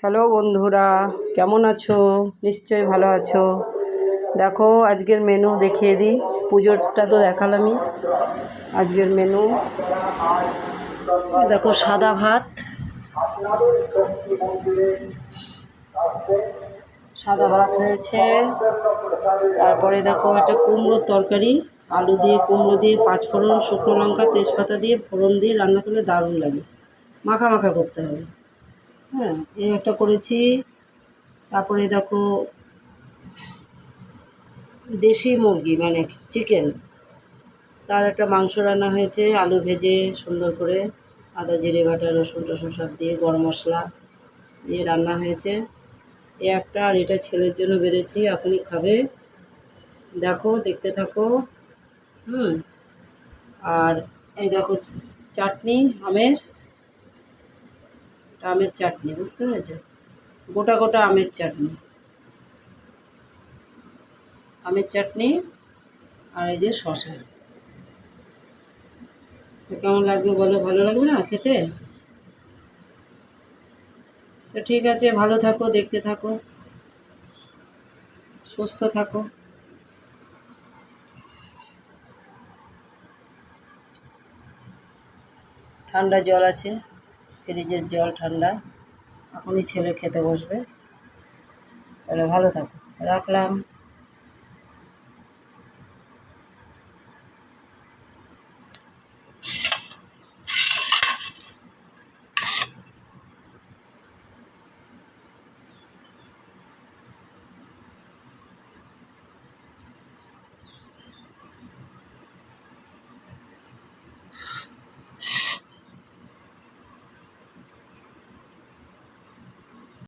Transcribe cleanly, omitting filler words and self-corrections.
Hello বন্ধুরা, কেমন আছো? নিশ্চয়ই ভালো আছো। দেখো আজকের মেনু দেখিয়ে দিই। পুজোরটা তো দেখালামই। আজকের মেনু দেখো, সাদা ভাত, হয়েছে। তারপরে দেখো একটা কুমড়োর তরকারি, আলু দিয়ে কুমড়ো দিয়ে পাঁচফোড়ন, শুকনো লঙ্কা, তেজপাতা দিয়ে ফোড়ন দিয়ে রান্না করলে দারুণ লাগে। মাখা মাখা করতে হবে। হ্যাঁ, এই একটা করেছি। তারপরে দেখো দেশি মুরগি মানে চিকেন, তার একটা মাংস রান্না হয়েছে, আলু ভেজে সুন্দর করে আদা জিরে বাটা রসুন টসুন সব দিয়ে গরম মশলা দিয়ে রান্না হয়েছে। এ একটা, আর এটা ছেলের জন্য বেড়েছি, এখনই খাবে। দেখো, দেখতে থাকো। হুম। আর এই দেখো চাটনি, আমের চাটনি, বুঝতে পেরেছো? গোটা গোটা আমের চাটনি। আর এই যে শশা। তো কেমন লাগবে বলো? ভালো লাগবে না খেতে? তো ঠিক আছে, ভালো থাকো, দেখতে থাকো, সুস্থ থাকো। ঠান্ডা জল আছে, ফ্রিজের জল ঠান্ডা। এখনই ছেলে খেতে বসবে। তাহলে ভালো থাকো, রাখলাম।